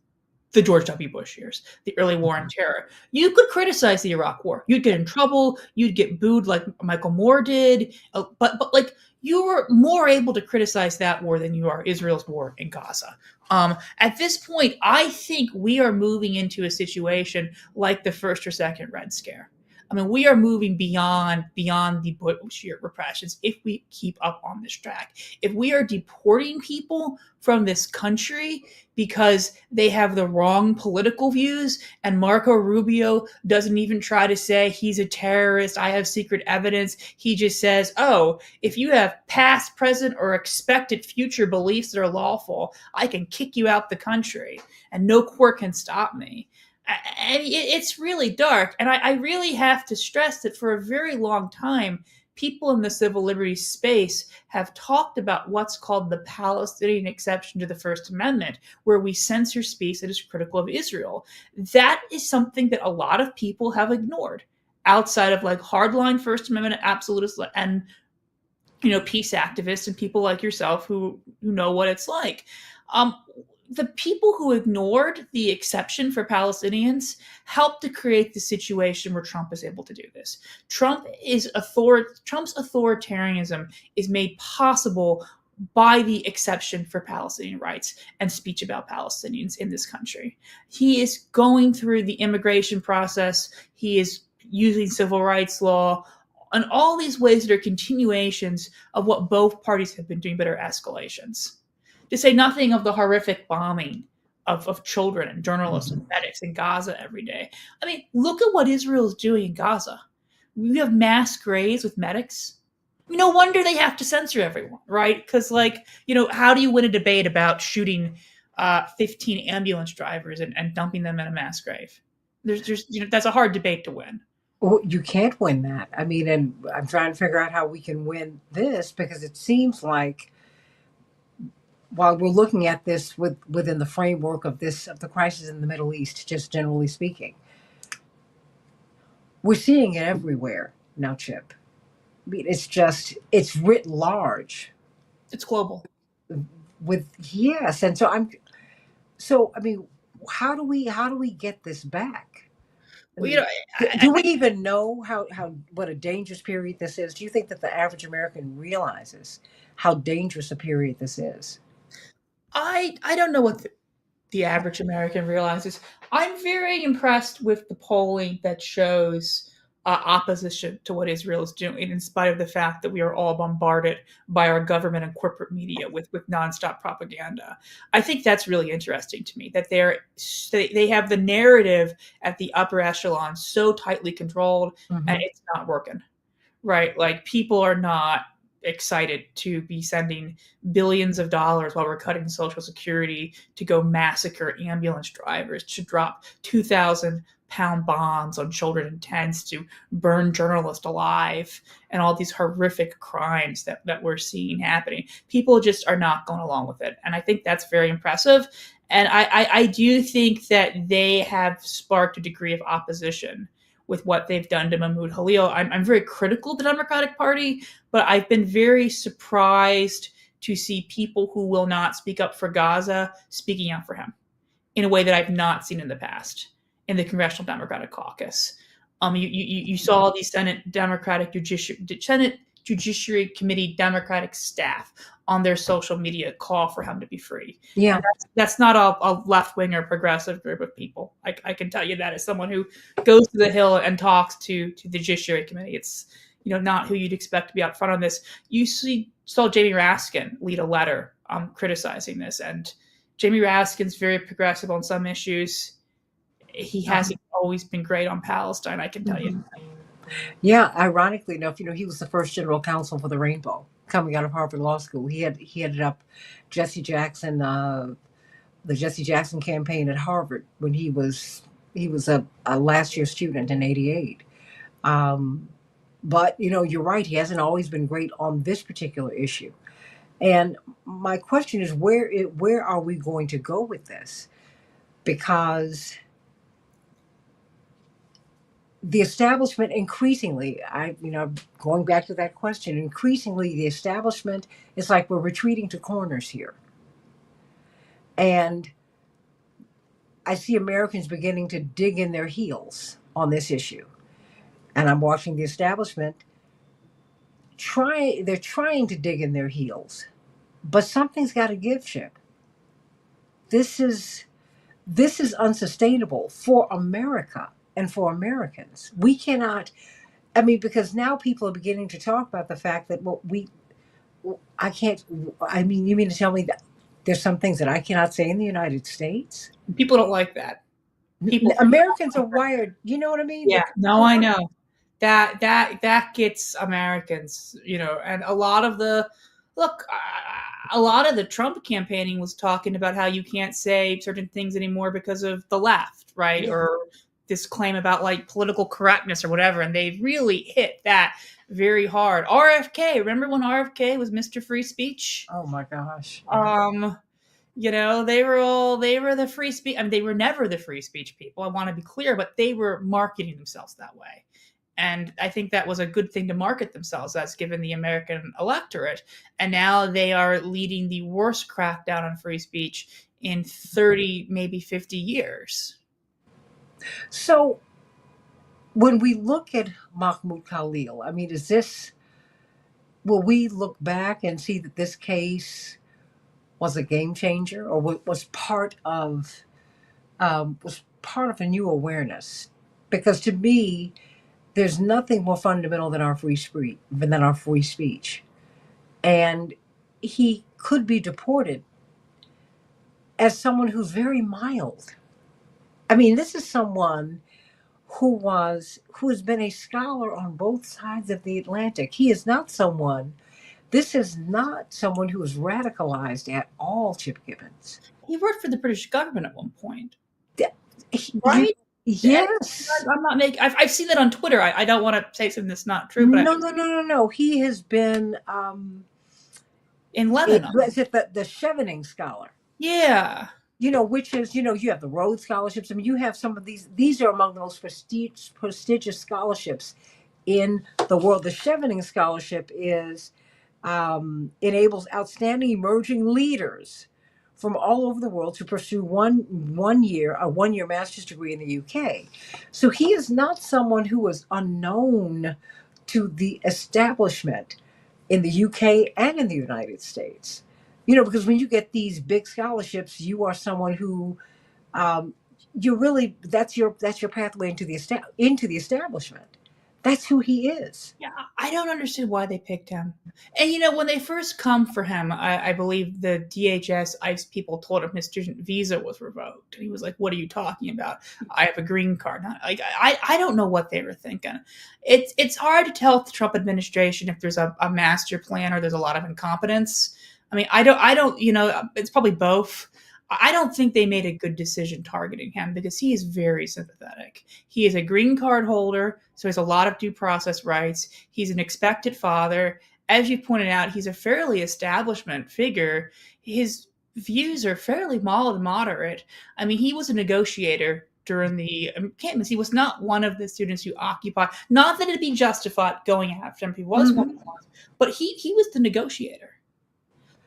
the George W. Bush years, the early war on terror. You could criticize the Iraq war. You'd get in trouble. You'd get booed like Michael Moore did. But like you are more able to criticize that war than you are Israel's war in Gaza. At this point, I think we are moving into a situation like the first or second Red Scare. I mean, we are moving beyond the Bush repressions if we keep up on this track. If we are deporting people from this country because they have the wrong political views, and Marco Rubio doesn't even try to say he's a terrorist, I have secret evidence. He just says, oh, if you have past, present, or expected future beliefs that are lawful, I can kick you out the country and no court can stop me. And it's really dark. And I really have to stress that for a very long time, people in the civil liberties space have talked about what's called the Palestinian exception to the First Amendment, where we censor speech that is critical of Israel. That is something that a lot of people have ignored outside of like hardline First Amendment absolutists and peace activists and people like yourself who know what it's like. The people who ignored the exception for Palestinians helped to create the situation where Trump is able to do this. Trump's authoritarianism is made possible by the exception for Palestinian rights and speech about Palestinians in this country. He is going through the immigration process. He is using civil rights law and all these ways that are continuations of what both parties have been doing, but are escalations. To say nothing of the horrific bombing of children and journalists and medics in Gaza every day. I mean, look at what Israel is doing in Gaza. We have mass graves with medics. No wonder they have to censor everyone, right? Because, how do you win a debate about shooting 15 ambulance drivers and dumping them in a mass grave? That's a hard debate to win. Well, you can't win that. I mean, and I'm trying to figure out how we can win this, because it seems like while we're looking at this within the framework of the crisis in the Middle East, just generally speaking, we're seeing it everywhere now, Chip. I mean, it's writ large. It's global. Yes, and so I mean, how do we get this back? I Well, mean, do we even know how what a dangerous period this is? Do you think that the average American realizes how dangerous a period this is? I don't know what the average American realizes. I'm very impressed with the polling that shows opposition to what Israel is doing, in spite of the fact that we are all bombarded by our government and corporate media with nonstop propaganda. I think that's really interesting to me that they have the narrative at the upper echelon so tightly controlled, and it's not working. Right? Like, people are not excited to be sending billions of dollars while we're cutting Social Security to go massacre ambulance drivers, to drop 2,000-pound bombs on children in tents, to burn journalists alive, and all these horrific crimes that we're seeing happening. People just are not going along with it. And I think that's very impressive. And I do think that they have sparked a degree of opposition with what they've done to Mahmoud Khalil. I'm very critical of the Democratic Party, but I've been very surprised to see people who will not speak up for Gaza speaking out for him in a way that I've not seen in the past in the Congressional Democratic Caucus. You saw the Senate Judiciary Committee Democratic staff on their social media call for him to be free. Yeah. And that's not a left wing or progressive group of people. I can tell you that as someone who goes to the Hill and talks to the Judiciary Committee. It's not who you'd expect to be out front on this. You saw Jamie Raskin lead a letter criticizing this, and Jamie Raskin's very progressive on some issues. He hasn't always been great on Palestine, I can tell you. Yeah, ironically enough, he was the first general counsel for the Rainbow coming out of Harvard Law School. He headed up Jesse Jackson, the Jesse Jackson campaign at Harvard when he was a last year student in '88. But you're right. He hasn't always been great on this particular issue. And my question is, where are we going to go with this? Because the establishment increasingly, going back to that question, increasingly the establishment is like we're retreating to corners here. And I see Americans beginning to dig in their heels on this issue. And I'm watching the establishment they're trying to dig in their heels, but something's got to give, Chip. This is this is unsustainable for America and for Americans. We cannot. I mean, because now people are beginning to talk about the fact that I can't. I mean, you mean to tell me that there's some things that I cannot say in the United States? People don't like that. People Americans are wired. You know what I mean? Yeah, no, I know. That gets Americans, and a lot of the look, a lot of the Trump campaigning was talking about how you can't say certain things anymore because of the left, right? Yeah. Or this claim about like political correctness or whatever, and they really hit that very hard. RFK, remember when RFK was Mr. Free Speech? Oh my gosh. They were the free speech. I mean, they were never the free speech people. I want to be clear, but they were marketing themselves that way. And I think that was a good thing to market themselves as, given the American electorate. And now they are leading the worst crackdown on free speech in 30, maybe 50 years. So when we look at Mahmoud Khalil, I mean, will we look back and see that this case was a game changer, or was part of a new awareness? Because to me, there's nothing more fundamental than our free speech, and he could be deported as someone who's very mild. I mean, this is someone who has been a scholar on both sides of the Atlantic. He is not someone. This is not someone who is radicalized at all, Chip Gibbons. He worked for the British government at one point, You- right? yes. I'm not making. I've seen that on Twitter. I don't want to say something that's not true, but No. He has been in Lebanon, is it the Chevening Scholar? yeah. Which is, you have the Rhodes scholarships. I mean, you have some of these are among the most prestigious scholarships in the world. The Chevening Scholarship enables outstanding emerging leaders from all over the world to pursue a 1 year master's degree in the UK. So he is not someone who is unknown to the establishment in the UK and in the United States. Because when you get these big scholarships, you are someone who you really that's your pathway into the establishment. That's who he is. Yeah, I don't understand why they picked him. And when they first come for him, I believe the DHS ICE people told him his student visa was revoked, and he was like, "What are you talking about? I have a green card." Like I don't know what they were thinking. It's hard to tell with the Trump administration if there's a master plan or there's a lot of incompetence. I mean, I don't. It's probably both. I don't think they made a good decision targeting him because he is very sympathetic. He is a green card holder, so he has a lot of due process rights. He's an expected father. As you pointed out, he's a fairly establishment figure. His views are fairly mild and moderate. I mean, he was a negotiator during the encampments. He was not one of the students who occupied. Not that it'd be justified going after him. He was one of the ones, but he was the negotiator.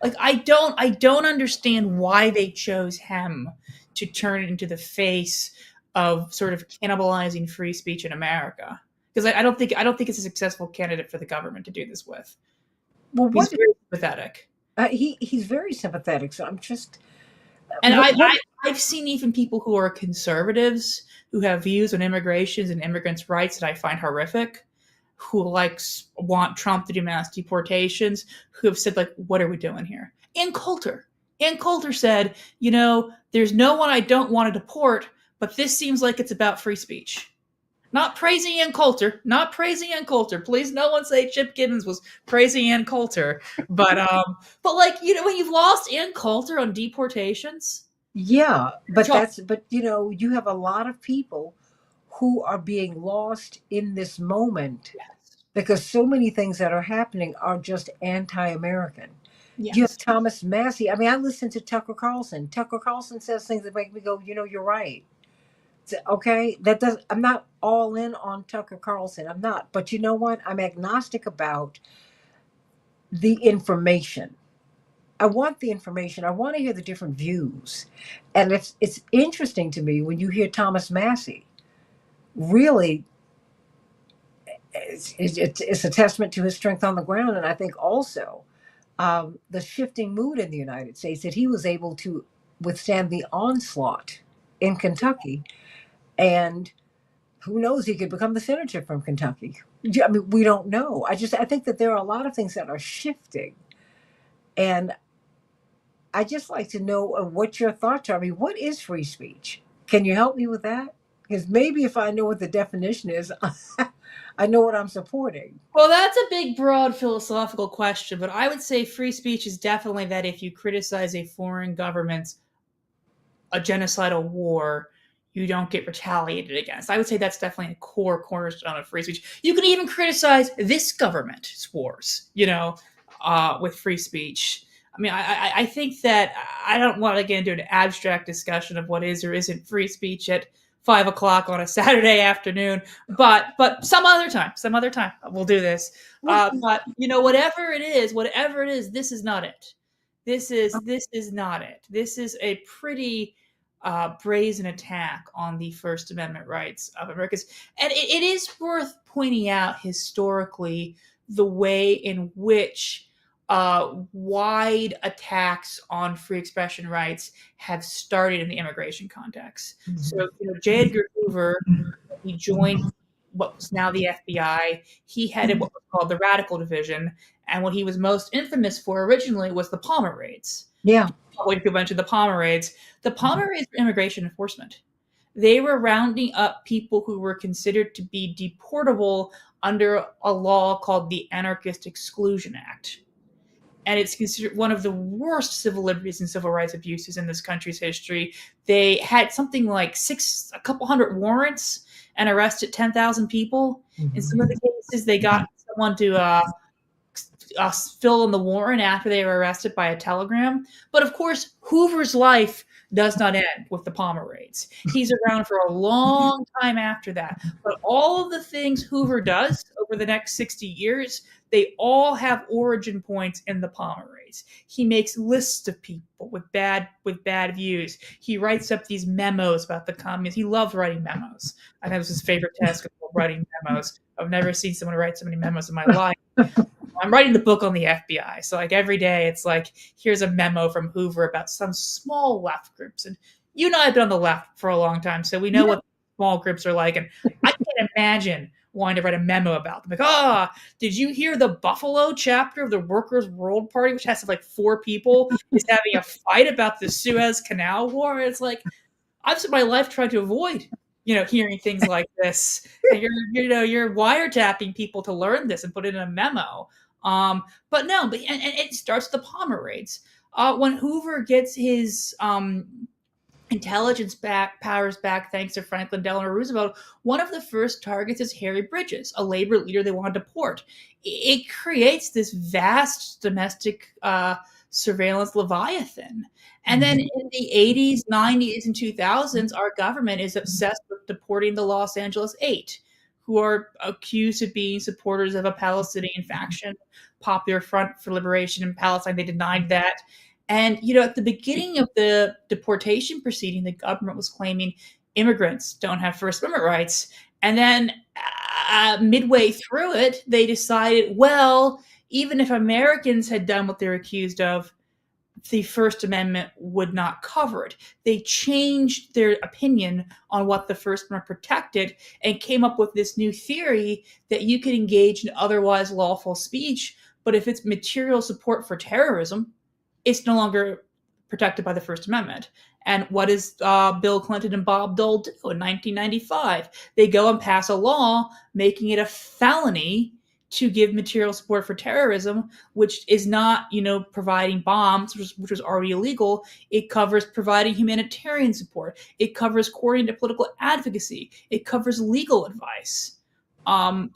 Like I don't understand why they chose him to turn into the face of sort of cannibalizing free speech in America. Because I don't think it's a successful candidate for the government to do this with. Well, He's very sympathetic. He's very sympathetic. So I'm just And I've seen even people who are conservatives who have views on immigrations and immigrants' rights that I find horrific, who want Trump to do mass deportations, who have said like, "What are we doing here?" Ann Coulter said, "There's no one I don't want to deport, but this seems like it's about free speech." Not praising Ann Coulter. Please, no one say Chip Gibbons was praising Ann Coulter. But when you've lost Ann Coulter on deportations, yeah, but you have a lot of people who are being lost in this moment because so many things that are happening are just anti-American. You have yes, Thomas Massey. I mean, I listen to Tucker Carlson. Tucker Carlson says things that make me go, you're right. Okay, I'm not all in on Tucker Carlson. I'm not. But you know what? I'm agnostic about the information. I want the information. I want to hear the different views. And it's interesting to me when you hear Thomas Massey really it's a testament to his strength on the ground. And I think also the shifting mood in the United States, that he was able to withstand the onslaught in Kentucky. And who knows, he could become the senator from Kentucky. I mean, we don't know. I think that there are a lot of things that are shifting. And I just like to know what your thoughts are. I mean, what is free speech? Can you help me with that? Because maybe if I know what the definition is, I know what I'm supporting. Well, that's a big, broad philosophical question, but I would say free speech is definitely that if you criticize a foreign government's a genocidal war, you don't get retaliated against. I would say that's definitely a core cornerstone of free speech. You can even criticize this government's wars, with free speech. I mean, I think that I don't want to get into an abstract discussion of what is or isn't free speech at 5 o'clock on a Saturday afternoon, but some other time we'll do this. But whatever it is, this is not it. This is not it. This is a pretty brazen attack on the First Amendment rights of Americans. And it is worth pointing out historically the way in which wide attacks on free expression rights have started in the immigration context. Mm-hmm. So, J. Edgar Hoover, he joined what was now the FBI. He headed what was called the Radical Division. And what he was most infamous for originally was the Palmer raids. Yeah. When people mentioned the Palmer raids were immigration enforcement. They were rounding up people who were considered to be deportable under a law called the Anarchist Exclusion Act. And it's considered one of the worst civil liberties and civil rights abuses in this country's history. They had something like a couple hundred warrants and arrested 10,000 people. Mm-hmm. In some of the cases, they got someone to fill in the warrant after they were arrested by a telegram. But of course, Hoover's life does not end with the Palmer raids. He's around for a long time after that. But all of the things Hoover does over the next 60 years, they all have origin points in the Palmer raids. He makes lists of people with bad views. He writes up these memos about the communists. He loves writing memos. I think it was his favorite task, writing memos. I've never seen someone write so many memos in my life. I'm writing the book on the FBI. So like every day it's like, here's a memo from Hoover about some small left groups. And you and I have been on the left for a long time, so we know what small groups are like. And I can't imagine wanting to write a memo about them. Like, did you hear the Buffalo chapter of the Workers' World Party, which has like 4 people, is having a fight about the Suez Canal War? It's like, I've spent my life trying to avoid hearing things like this. And you're wiretapping people to learn this and put it in a memo. But it starts the Palmer raids. When Hoover gets his intelligence powers back, thanks to Franklin Delano Roosevelt, one of the first targets is Harry Bridges, a labor leader they want to deport. It creates this vast domestic surveillance leviathan. And then in the 80s, 90s, and 2000s, our government is obsessed with deporting the Los Angeles Eight, who are accused of being supporters of a Palestinian faction, Popular Front for Liberation in Palestine. They denied that. And, at the beginning of the deportation proceeding, the government was claiming immigrants don't have First Amendment rights. And then midway through it, they decided, well, even if Americans had done what they're accused of, the First Amendment would not cover it. They changed their opinion on what the First Amendment protected and came up with this new theory that you could engage in otherwise lawful speech, but if it's material support for terrorism, it's no longer protected by the First Amendment. And what does Bill Clinton and Bob Dole do in 1995? They go and pass a law making it a felony to give material support for terrorism, which is not, providing bombs, which was already illegal. It covers providing humanitarian support. It covers coordinating political advocacy. It covers legal advice.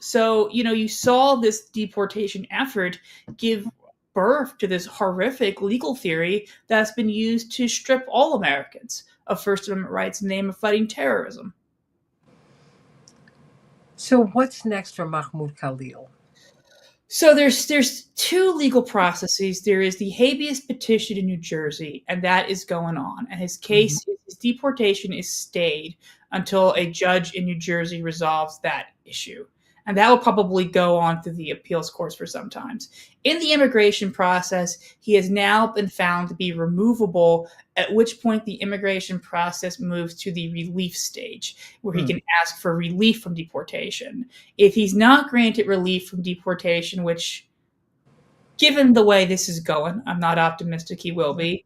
So, you saw this deportation effort give birth to this horrific legal theory that's been used to strip all Americans of First Amendment rights in the name of fighting terrorism. So what's next for Mahmoud Khalil? So there's 2 legal processes. There is the habeas petition in New Jersey, and that is going on. And his case, his deportation is stayed until a judge in New Jersey resolves that issue. And that will probably go on through the appeals courts for some times. In the immigration process, he has now been found to be removable, at which point the immigration process moves to the relief stage, where he can ask for relief from deportation. If he's not granted relief from deportation, which, given the way this is going, I'm not optimistic he will be.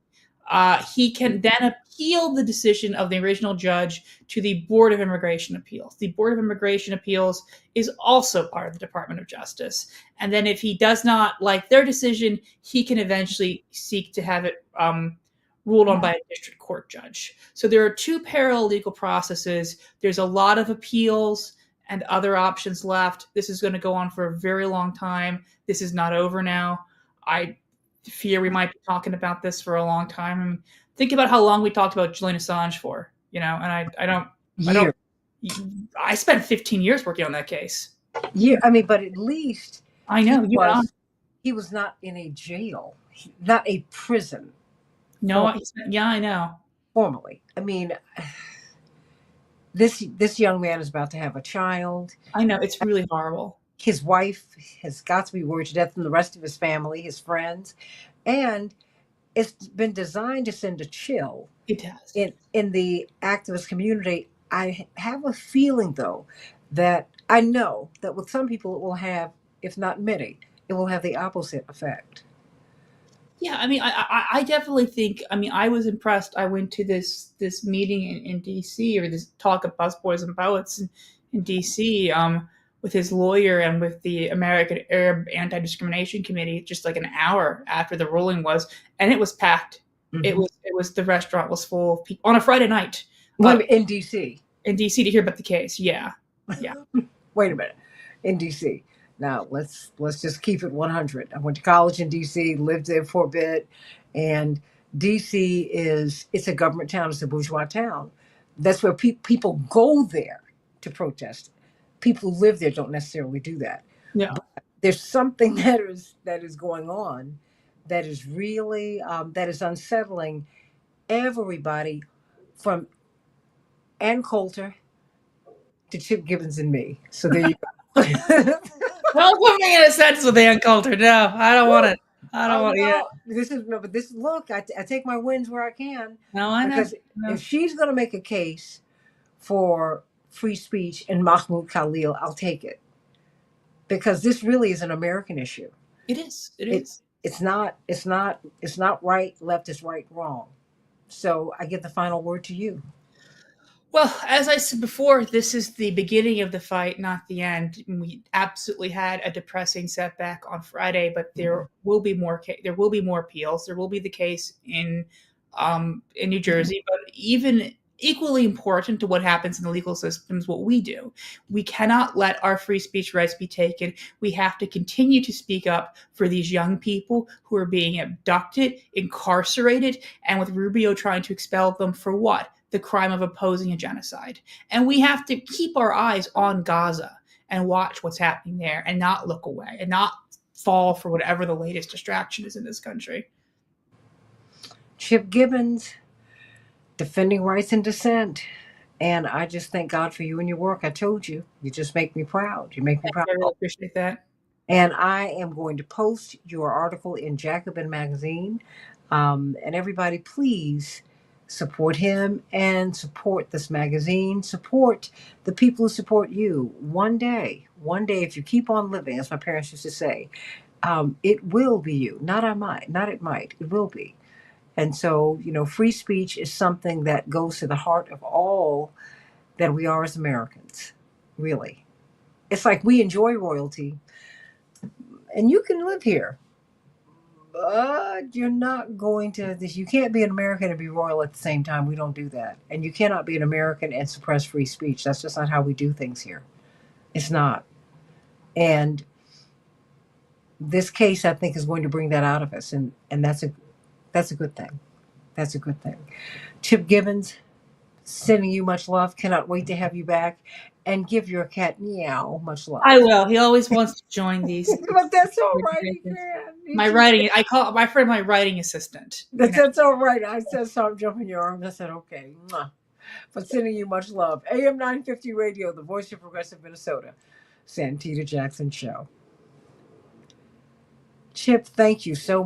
He can then appeal the decision of the original judge to the Board of Immigration Appeals. The Board of Immigration Appeals is also part of the Department of Justice. And then if he does not like their decision, he can eventually seek to have it ruled on by a district court judge. So there are two parallel legal processes. There's a lot of appeals and other options left. This is going to go on for a very long time. This is not over now. I fear we might be talking about this for a long time. And think about how long we talked about Julian Assange for, and I spent 15 years working on that case. Yeah, I mean, but at least I know he was not in a jail, not a prison. No, I know. Formally, I mean, this young man is about to have a child. I know, it's really horrible. His wife has got to be worried to death, and the rest of his family, his friends, and it's been designed to send a chill. It does. In the activist community. I have a feeling, though, that I know that with some people it will have, if not many, it will have the opposite effect. Yeah, I mean, I definitely think. I mean, I was impressed. I went to this meeting in D.C., or this talk of busboys and poets in D.C. With his lawyer and with the American Arab Anti-Discrimination Committee, just like an hour after the ruling was, and it was packed. Mm-hmm. It was the restaurant was full of people on a Friday night. In D.C. In D.C. to hear about the case, yeah. Wait a minute, in D.C. Now let's just keep it 100. I went to college in D.C., lived there for a bit, and D.C. it's a government town. It's a bourgeois town. That's where people go there to protest. People who live there don't necessarily do that. Yeah, but there's something that is going on that is really that is unsettling everybody, from Ann Coulter to Chip Gibbons and me. So there you go. Don't put me in a sentence with Ann Coulter. No, I don't want it. I don't want it. This look. I take my wins where I can. No, I know. Because if she's going to make a case for free speech and Mahmoud Khalil, I'll take it. Because this really is an American issue. It is. It is. It's not right, left, it's right, wrong. So I give the final word to you. Well, as I said before, this is the beginning of the fight, not the end. We absolutely had a depressing setback on Friday, but there will be more. There will be more appeals. There will be the case in New Jersey, but even equally important to what happens in the legal system is what we do. We cannot let our free speech rights be taken. We have to continue to speak up for these young people who are being abducted, incarcerated, and with Rubio trying to expel them for what? The crime of opposing a genocide. And we have to keep our eyes on Gaza and watch what's happening there and not look away and not fall for whatever the latest distraction is in this country. Chip Gibbons, defending rights and dissent. And I just thank God for you and your work. I told you, you just make me proud. You make me proud. I really appreciate that. And I am going to post your article in Jacobin magazine. And everybody, please support him and support this magazine. Support the people who support you. One day, if you keep on living, as my parents used to say, it will be you. Not it might. It will be. And so, free speech is something that goes to the heart of all that we are as Americans, really. It's like we enjoy royalty, and you can live here, but you're not going to, you can't be an American and be royal at the same time. We don't do that. And you cannot be an American and suppress free speech. That's just not how we do things here. It's not. And this case, I think, is going to bring that out of us, and that's a good thing. That's a good thing. Chip Gibbons, sending you much love. Cannot wait to have you back. And give your cat Meow much love. I will. He always wants to join these. But that's all right. He can. I call my friend my writing assistant. That's all right. I said, so I'm jumping your arms. I said, okay. But sending you much love. AM 950 Radio, the voice of progressive Minnesota. Santita Jackson Show. Chip, thank you so much.